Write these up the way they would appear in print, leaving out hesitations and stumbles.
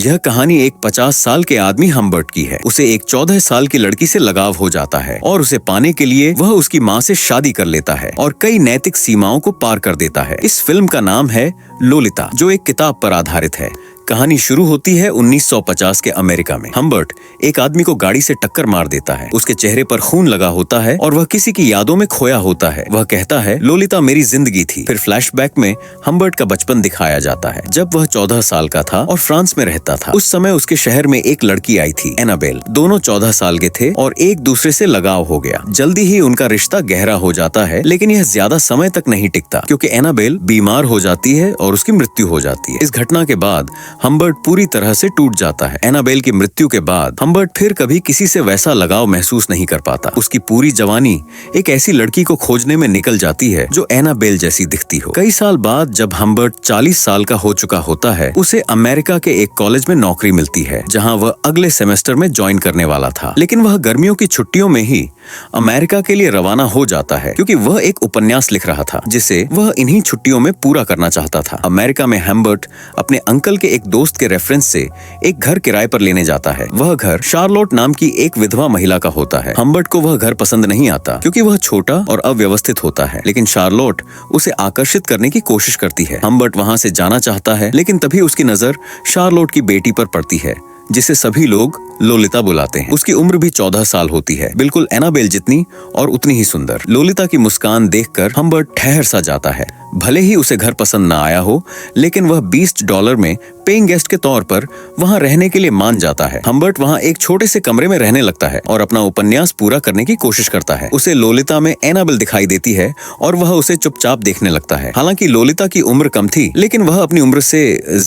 यह कहानी एक 50 साल के आदमी हम्बर्ट की है। उसे एक 14 साल की लड़की से लगाव हो जाता है और उसे पाने के लिए वह उसकी माँ से शादी कर लेता है और कई नैतिक सीमाओं को पार कर देता है। इस फिल्म का नाम है लोलिता, जो एक किताब पर आधारित है। कहानी शुरू होती है 1950 के अमेरिका में। हम्बर्ट एक आदमी को गाड़ी से टक्कर मार देता है। उसके चेहरे पर खून लगा होता है और वह किसी की यादों में खोया होता है। वह कहता है, लोलिता मेरी जिंदगी थी। फिर फ्लैशबैक में हम्बर्ट का बचपन दिखाया जाता है, जब वह 14 साल का था और फ्रांस में रहता था। उस समय उसके शहर में एक लड़की आई थी, एनाबेल। दोनों 14 साल के थे और एक दूसरे से लगाव हो गया। जल्दी ही उनका रिश्ता गहरा हो जाता है, लेकिन यह ज्यादा समय तक नहीं टिकता, क्योंकि एनाबेल बीमार हो जाती है और उसकी मृत्यु हो जाती है। इस घटना के बाद हम्बर्ट पूरी तरह से टूट जाता है। एनाबेल की मृत्यु के बाद हम्बर्ट फिर कभी किसी से वैसा लगाव महसूस नहीं कर पाता। उसकी पूरी जवानी एक ऐसी लड़की को खोजने में निकल जाती है जो एनाबेल जैसी दिखती हो। कई साल बाद जब हम्बर्ट 40 साल का हो चुका होता है, उसे अमेरिका के एक कॉलेज में नौकरी मिलती है, जहां वह अगले सेमेस्टर में ज्वाइन करने वाला था। लेकिन वह गर्मियों की छुट्टियों में ही अमेरिका के लिए रवाना हो जाता है, क्योंकि वह एक उपन्यास लिख रहा था जिसे वह इन्हीं छुट्टियों में पूरा करना चाहता था। अमेरिका में हम्बर्ट अपने अंकल के एक दोस्त के रेफरेंस से एक घर किराए पर लेने जाता है। वह घर शार्लोट नाम की एक विधवा महिला का होता है। हम्बर्ट को वह घर पसंद नहीं आता, क्योंकि वह छोटा और अव्यवस्थित होता है, लेकिन शार्लोट उसे आकर्षित करने की कोशिश करती है। हम्बर्ट वहां से जाना चाहता है, लेकिन तभी उसकी नजर शार्लोट की बेटी पर पड़ती है, जिसे सभी लोग लोलिता बुलाते हैं। उसकी उम्र भी 14 साल होती है, बिल्कुल एनाबेल जितनी और उतनी ही सुंदर। लोलिता की मुस्कान देखकर हम्बर्ट ठहर सा जाता है। भले ही उसे घर पसंद न आया हो, लेकिन वह $20 में पेइंग गेस्ट के तौर पर वहां रहने के लिए मान जाता है। हम्बर्ट वहां एक छोटे से कमरे में रहने लगता है और अपना उपन्यास पूरा करने की कोशिश करता है। उसे लोलिता में एनाबेल दिखाई देती है और वह उसे चुपचाप देखने लगता है। हालांकि लोलिता की उम्र कम थी, लेकिन वह अपनी उम्र से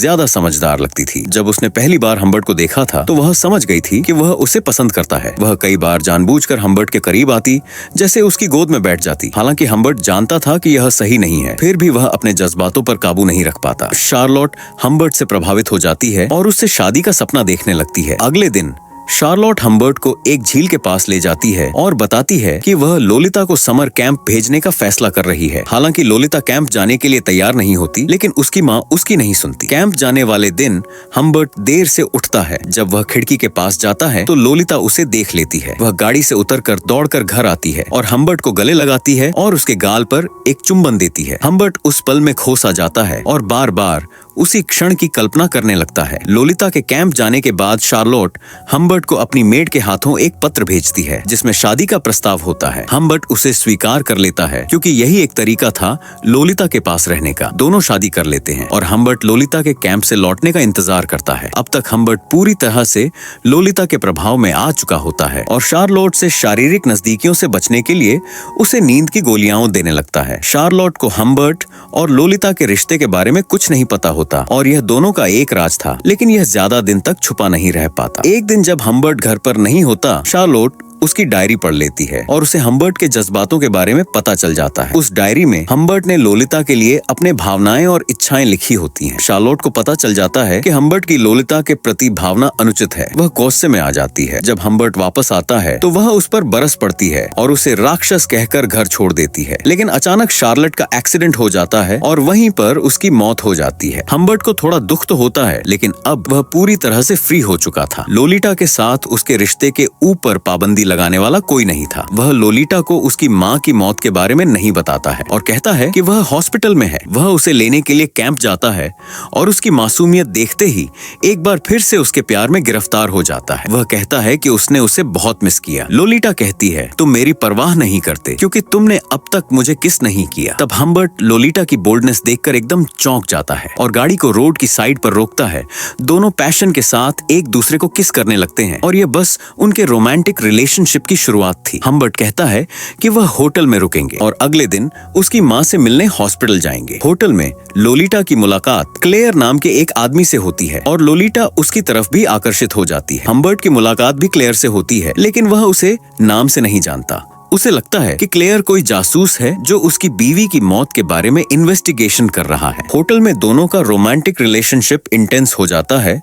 ज्यादा समझदार लगती थी। जब उसने पहली बार हम्बर्ट को देखा था, तो वह समझ गई थी कि वह उसे पसंद करता है। वह कई बार जानबूझकर हम्बर्ट के करीब आती, जैसे उसकी गोद में बैठ जाती। हालांकि हम्बर्ट जानता था कि यह सही नहीं है, फिर भी वह अपने जज्बातों पर काबू नहीं रख पाता। शार्लोट हम्बर्ट से प्रभावित हो जाती है और उससे शादी का सपना देखने लगती है। अगले दिन शार्लोट हम्बर्ट को एक झील के पास ले जाती है और बताती है कि वह लोलिता को समर कैंप भेजने का फैसला कर रही है। हालांकि लोलिता कैंप जाने के लिए तैयार नहीं होती, लेकिन उसकी माँ उसकी नहीं सुनती। कैंप जाने वाले दिन हम्बर्ट देर से उठता है। जब वह खिड़की के पास जाता है, तो लोलिता उसे देख लेती है। वह गाड़ी से उतरकर दौड़कर घर आती है और हम्बर्ट को गले लगाती है और उसके गाल पर एक चुंबन देती है। हम्बर्ट उस पल में खो सा जाता है और बार बार उसी क्षण की कल्पना करने लगता है। लोलिता के कैंप जाने के बाद शार्लोट हम्बर्ट को अपनी मेड के हाथों एक पत्र भेजती है, जिसमें शादी का प्रस्ताव होता है। हम्बर्ट उसे स्वीकार कर लेता है, क्योंकि यही एक तरीका था लोलिता के पास रहने का। दोनों शादी कर लेते हैं और हम्बर्ट लोलिता के कैंप से लौटने का इंतजार करता है। अब तक हम्बर्ट पूरी तरह से लोलिता के प्रभाव में आ चुका होता है और शार्लोट से शारीरिक नजदीकियों से बचने के लिए उसे नींद की गोलियां देने लगता है। शार्लोट को हम्बर्ट और लोलिता के रिश्ते के बारे में कुछ नहीं पता होता और यह दोनों का एक राज था, लेकिन यह ज्यादा दिन तक छुपा नहीं रह पाता। एक दिन जब हम्बर्ट घर पर नहीं होता, शार्लोट उसकी डायरी पढ़ लेती है और उसे हम्बर्ट के जज्बातों के बारे में पता चल जाता है। उस डायरी में हम्बर्ट ने लोलिता के लिए अपने भावनाएं और इच्छाएं लिखी होती हैं। शार्लोट को पता चल जाता है कि हम्बर्ट की लोलिता के प्रति भावना अनुचित है। वह गुस्से में आ जाती है। जब हम्बर्ट वापस आता है, तो वह उस पर बरस पड़ती है और उसे राक्षस कहकर घर छोड़ देती है। लेकिन अचानक शार्लेट का एक्सीडेंट हो जाता है और वहीं पर उसकी मौत हो जाती है। हम्बर्ट को थोड़ा दुख तो होता है, लेकिन अब वह पूरी तरह से फ्री हो चुका था। लोलिता के साथ उसके रिश्ते के ऊपर पाबंदी लगाने वाला कोई नहीं था। वह लोलिता को उसकी माँ की मौत के बारे में नहीं बताता है और कहता है कि वह हॉस्पिटल में है। वह उसे लेने के लिए कैंप जाता है और उसकी मासूमियत देखते ही एक बार फिर से उसके प्यार में गिरफ्तार हो जाता है। वह कहता है कि उसने उसे बहुत मिस किया। लोलिता कहती है, तुम मेरी परवाह नहीं करते, क्योंकि तुमने अब तक मुझे किस नहीं किया। तब हम्बर्ट लोलिता की बोल्डनेस देखकर एकदम चौंक जाता है और गाड़ी को रोड की साइड पर रोकता है। दोनों पैशन के साथ एक दूसरे को किस करने लगते हैं और यह बस उनके रोमांटिक रिलेशनशिप की शुरुआत थी। हम्बर्ट कहता है कि वह होटल में रुकेंगे और अगले दिन उसकी माँ से मिलने हॉस्पिटल जाएंगे। होटल में लोलिता की मुलाकात क्लेयर नाम के एक आदमी से होती है और लोलिता उसकी तरफ भी आकर्षित हो जाती है। हम्बर्ट की मुलाकात भी क्लेयर से होती है, लेकिन वह उसे नाम से नहीं जानता। उसे लगता है कि क्लेयर कोई जासूस है जो उसकी बीवी की मौत के बारे में इन्वेस्टिगेशन कर रहा है। होटल में दोनों का रोमांटिक रिलेशनशिप इंटेंस हो जाता है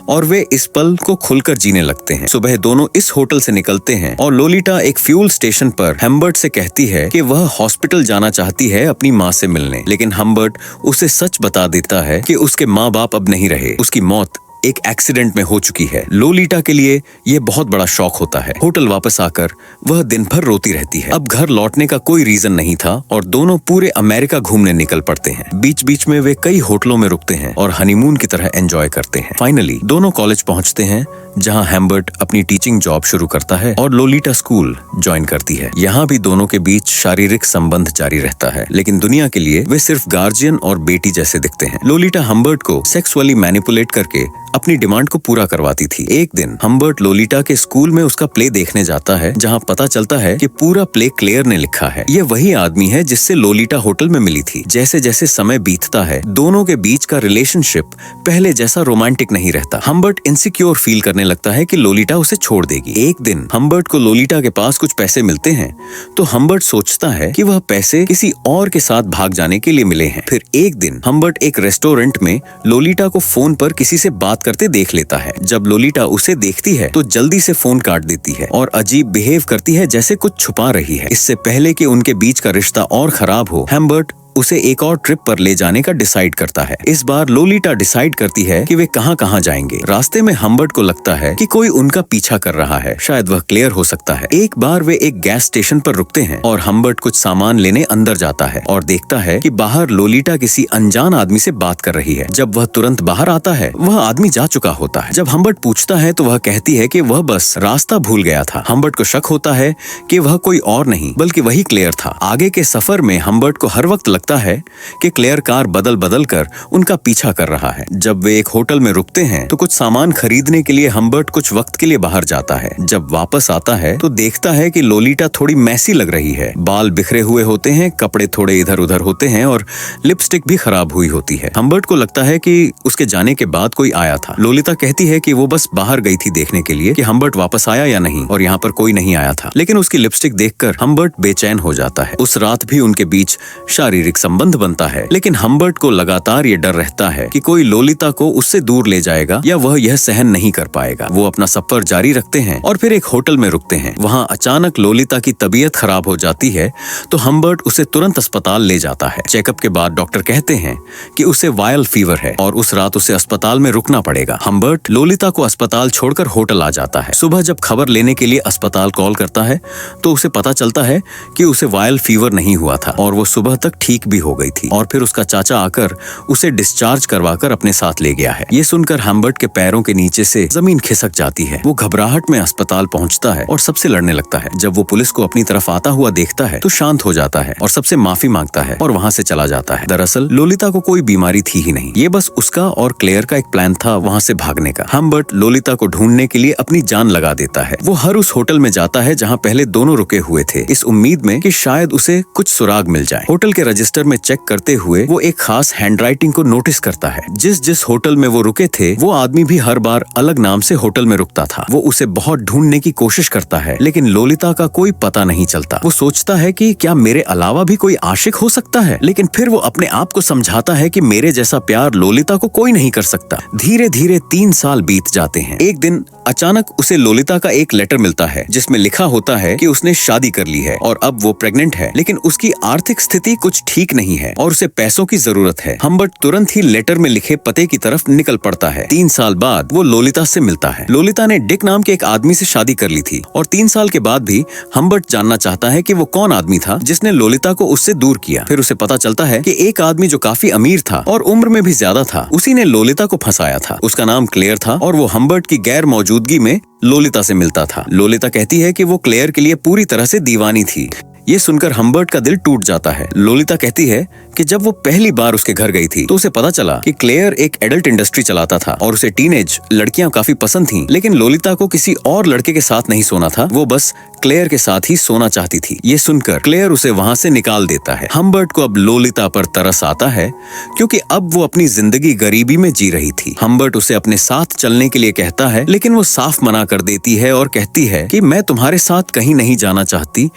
और वे इस पल को खुलकर जीने लगते हैं। सुबह दोनों इस होटल से निकलते हैं और लोलिता एक फ्यूल स्टेशन पर हम्बर्ट से कहती है कि वह हॉस्पिटल जाना चाहती है अपनी माँ से मिलने, लेकिन हम्बर्ट उसे सच बता देता है कि उसके माँ बाप अब नहीं रहे। उसकी मौत एक एक्सीडेंट में हो चुकी है। लोलिटा के लिए ये बहुत बड़ा शॉक होता है। होटल वापस आकर वह दिन भर रोती रहती है। अब घर लौटने का कोई रीजन नहीं था और दोनों पूरे अमेरिका घूमने निकल पड़ते हैं। बीच बीच में वे कई होटलों में रुकते हैं और हनीमून की तरह एंजॉय करते हैं। फाइनली दोनों कॉलेज पहुंचते हैं, जहां हैम्बर्ट अपनी टीचिंग जॉब शुरू करता है और लोलिटा स्कूल ज्वाइन करती है। यहाँ भी दोनों के बीच शारीरिक संबंध जारी रहता है, लेकिन दुनिया के लिए वे सिर्फ गार्जियन और बेटी जैसे दिखते हैं। लोलिटा हम्बर्ट को सेक्सुअली मैनिपुलेट करके अपनी डिमांड को पूरा करवाती थी। एक दिन हम्बर्ट लोलिटा के स्कूल में उसका प्ले देखने जाता है, जहाँ पता चलता है कि पूरा प्ले क्लेयर ने लिखा है। ये वही आदमी है जिससे लोलिटा होटल में मिली थी। जैसे जैसे समय बीतता है, दोनों के बीच का रिलेशनशिप पहले जैसा रोमांटिक नहीं रहता। हम्बर्ट इनसिक्योर फील करने लगता है कि लोलिटा उसे छोड़ देगी। एक दिन हम्बर्ट को लोलिटा के पास कुछ पैसे मिलते हैं, तो हम्बर्ट सोचता है कि वह पैसे किसी और के साथ भाग जाने के लिए मिले हैं। फिर एक दिन हम्बर्ट एक रेस्टोरेंट में लोलिटा को फोन पर किसी से बात करते देख लेता है। जब लोलिटा उसे देखती है तो जल्दी से फोन काट देती है और अजीब बिहेव करती है, जैसे कुछ छुपा रही है। इससे पहले कि उनके बीच का रिश्ता और खराब हो, हम्बर्ट उसे एक और ट्रिप पर ले जाने का डिसाइड करता है। इस बार लोलिटा डिसाइड करती है कि वे कहाँ जाएंगे। रास्ते में हम्बर्ट को लगता है कि कोई उनका पीछा कर रहा है, शायद वह क्लेयर हो सकता है। एक बार वे एक गैस स्टेशन पर रुकते हैं और हम्बर्ट कुछ सामान लेने अंदर जाता है और देखता है कि बाहर लोलिटा किसी अनजान आदमी से बात कर रही है। जब वह तुरंत बाहर आता है, वह आदमी जा चुका होता है। जब हम्बर्ट पूछता है तो वह कहती है कि वह बस रास्ता भूल गया था। हम्बर्ट को शक होता है कि वह कोई और नहीं बल्कि वही क्लेयर था। आगे के सफर में हम्बर्ट को हर वक्त लगता है कि क्लेयर कार बदल बदल कर उनका पीछा कर रहा है। जब वे एक होटल में रुकते हैं तो कुछ सामान खरीदने के लिए हम्बर्ट कुछ वक्त के लिए बाहर जाता है। जब वापस आता है तो देखता है कि लोलिटा थोड़ी मैसी लग रही है। बाल बिखरे हुए होते हैं, कपड़े थोड़े इधर उधर होते हैं और लिपस्टिक भी खराब हुई होती है। हम्बर्ट को लगता है कि उसके जाने के बाद कोई आया था। लोलिटा कहती है कि वो बस बाहर गई थी देखने के लिए कि हम्बर्ट वापस आया या नहीं, और यहाँ पर कोई नहीं आया था। लेकिन उसकी लिपस्टिक देखकर हम्बर्ट बेचैन हो जाता है। उस रात भी उनके बीच शारीरिक संबंध बनता है, लेकिन हम्बर्ट को लगातार ये डर रहता है कि कोई लोलिटा को उससे दूर ले जाएगा या वह यह सहन नहीं कर पाएगा। वो अपना सफर जारी रखते हैं और फिर एक होटल में रुकते हैं। वहाँ अचानक लोलिटा की तबीयत खराब हो जाती है, तो हम्बर्ट उसे तुरंत अस्पताल ले जाता है। चेकअप के बाद डॉक्टर कहते हैं कि उसे वायरल फीवर है और उस रात उसे अस्पताल में रुकना पड़ेगा। हम्बर्ट लोलिटा को अस्पताल छोड़कर होटल आ जाता है। सुबह जब खबर लेने के लिए अस्पताल कॉल करता है तो उसे पता चलता है कि उसे वायरल फीवर नहीं हुआ था और वो सुबह तक ठीक भी हो गई थी। और फिर उसका चाचा आकर उसे डिस्चार्ज करवाकर अपने साथ ले गया है। ये सुनकर हम्बर्ट के पैरों के नीचे से जमीन खिसक जाती है। वो घबराहट में अस्पताल पहुंचता है और सबसे लड़ने लगता है। जब वो पुलिस को अपनी तरफ आता हुआ देखता है तो शांत हो जाता है और सबसे माफी मांगता है और वहाँ से चला जाता है। दरअसल लोलिटा को कोई बीमारी थी ही नहीं, ये बस उसका और क्लेयर का एक प्लान था वहाँ से भागने का। हम्बर्ट लोलिटा को ढूंढने के लिए अपनी जान लगा देता है। वो हर उस होटल में जाता है जहाँ पहले दोनों रुके हुए थे, इस उम्मीद में कि शायद उसे कुछ सुराग मिल जाए। होटल के रजिस्टर में चेक करते हुए वो एक खास हैंडराइटिंग को नोटिस करता है। जिस होटल में वो रुके थे वो आदमी भी हर बार अलग नाम से होटल में रुकता था। वो उसे बहुत ढूंढने की कोशिश करता है, लेकिन लोलिटा का कोई पता नहीं चलता। वो सोचता है कि क्या मेरे अलावा भी कोई आशिक हो सकता है, लेकिन फिर वो अपने आप को समझाता है कि मेरे जैसा प्यार लोलिटा को कोई नहीं कर सकता। धीरे धीरे 3 साल बीत जाते हैं। एक दिन अचानक उसे लोलिटा का एक लेटर मिलता है जिसमें लिखा होता है कि उसने शादी कर ली है और अब वो प्रेग्नेंट है, लेकिन उसकी आर्थिक स्थिति कुछ ठीक नहीं है और उसे पैसों की जरूरत है। हम्बर्ट तुरंत ही लेटर में लिखे पते की तरफ निकल पड़ता है। 3 साल बाद वो लोलिटा से मिलता है। लोलिटा ने डिक नाम के एक आदमी से शादी कर ली थी और 3 साल के बाद भी हम्बर्ट जानना चाहता है कि वो कौन आदमी था जिसने लोलिटा को उससे दूर किया। फिर उसे पता चलता है कि एक आदमी जो काफी अमीर था और उम्र में भी ज्यादा था, उसी ने लोलिटा को फंसाया था। उसका नाम क्लेयर था और वो हम्बर्ट की गैर मौजूदगी में लोलिटा से मिलता था। लोलिटा कहती है कि वो क्लेयर के लिए पूरी तरह से दीवानी थी। ये सुनकर हम्बर्ट का दिल टूट जाता है। लोलिटा कहती है कि जब वो पहली बार उसके घर गई थी तो उसे पता चला कि क्लेयर एक एडल्ट इंडस्ट्री चलाता था और उसे टीनेज लड़कियां काफी पसंद थीं, लेकिन लोलिटा को किसी और लड़के के साथ नहीं सोना था, वो बस क्लेयर के साथ ही सोना चाहती थी। ये सुनकर क्लेयर उसे वहाँ से निकाल देता है। हम्बर्ट को अब लोलिटा पर तरस आता है क्योंकि अब वो अपनी जिंदगी गरीबी में जी रही थी। हम्बर्ट उसे अपने साथ चलने के लिए कहता है, लेकिन वो साफ मना कर देती है और कहती है कि मैं तुम्हारे साथ कहीं नहीं जाना चाहती,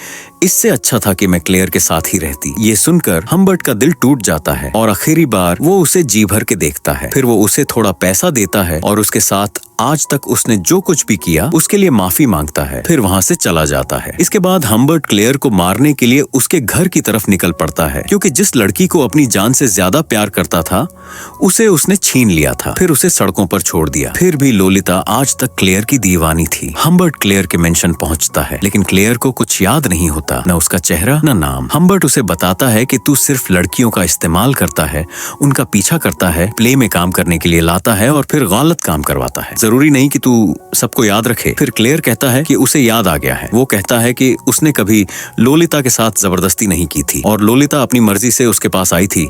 इससे अच्छा था कि मैं क्लेयर के साथ ही रहती। ये सुनकर हम्बर्ट का दिल टूट जाता है और आखिरी बार वो उसे जी भर के देखता है। फिर वो उसे थोड़ा पैसा देता है और उसके साथ आज तक उसने जो कुछ भी किया उसके लिए माफी मांगता है, फिर वहाँ से चला जाता है। इसके बाद हम्बर्ट क्लेयर को मारने के लिए उसके घर की तरफ निकल पड़ता है, क्योंकि जिस लड़की को अपनी जान से ज्यादा प्यार करता था उसे उसने छीन लिया था, फिर उसे सड़कों पर छोड़ दिया। फिर भी लोलिता आज तक क्लेयर की दीवानी थी। हम्बर्ट क्लेयर के मेंशन पहुंचता है, लेकिन क्लेयर को कुछ याद नहीं होता, न उसका चेहरा न नाम। हम्बर्ट उसे बताता है कि तू सिर्फ लड़कियों का इस्तेमाल करता है, उनका पीछा करता है, प्ले में काम करने के लिए लाता है और फिर गलत काम करवाता है। जरूरी नहीं कि तू सबको याद रखे। फिर क्लेयर कहता है कि उसे याद आ गया है। वो कहता है कि उसने कभी लोलिता के साथ जबरदस्ती नहीं की थी और लोलिता अपनी मर्जी से उसके पास आई थी,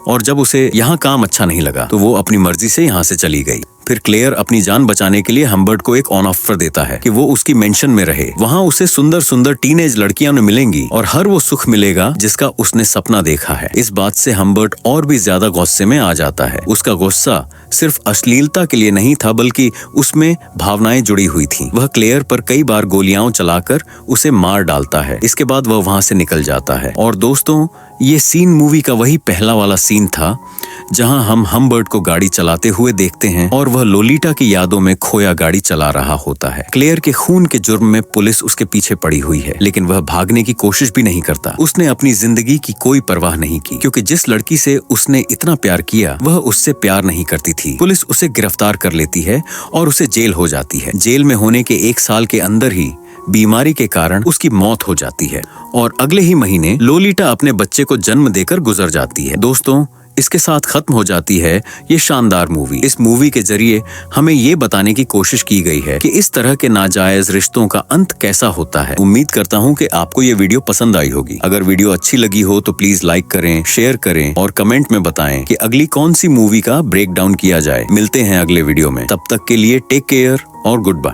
और जब उसे यहाँ काम अच्छा नहीं लगा तो वो अपनी मर्जी से यहाँ से चली गई। फिर क्लेयर अपनी जान बचाने के लिए हम्बर्ट को एक ऑन ऑफर देता है कि वो उसकी मेंशन में रहे। वहाँ उसे सुंदर सुंदर टीनेज लड़कियां मिलेंगी और हर वो सुख मिलेगा जिसका उसने सपना देखा है। इस बात से हम्बर्ट और भी ज्यादा गुस्से में आ जाता है। उसका गुस्सा सिर्फ अश्लीलता के लिए नहीं था, बल्कि उसमें भावनाएं जुड़ी हुई थी। वह क्लेयर पर कई बार गोलियां चलाकर उसे मार डालता है। इसके बाद वह वहाँ से निकल जाता है। और दोस्तों, ये सीन मूवी का वही पहला वाला सीन था जहां हम हम्बर्ट को गाड़ी चलाते हुए देखते हैं और वह लोलिटा की यादों में खोया गाड़ी चला रहा होता है। क्लेयर के खून के जुर्म में पुलिस उसके पीछे पड़ी हुई है, लेकिन वह भागने की कोशिश भी नहीं करता। उसने अपनी जिंदगी की कोई परवाह नहीं की, क्योंकि जिस लड़की से उसने इतना प्यार किया वह उससे प्यार नहीं करती थी। पुलिस उसे गिरफ्तार कर लेती है और उसे जेल हो जाती है। जेल में होने के 1 साल के अंदर ही बीमारी के कारण उसकी मौत हो जाती है और अगले ही महीने लोलिटा अपने बच्चे को जन्म देकर गुजर जाती है। दोस्तों, इसके साथ खत्म हो जाती है ये शानदार मूवी। इस मूवी के जरिए हमें ये बताने की कोशिश की गई है कि इस तरह के नाजायज रिश्तों का अंत कैसा होता है। उम्मीद करता हूँ कि आपको ये वीडियो पसंद आई होगी। अगर वीडियो अच्छी लगी हो तो प्लीज लाइक करें, शेयर करें और कमेंट में बताएं कि अगली कौन सी मूवी का ब्रेक डाउन किया जाए। मिलते हैं अगले वीडियो में, तब तक के लिए टेक केयर और गुड बाय।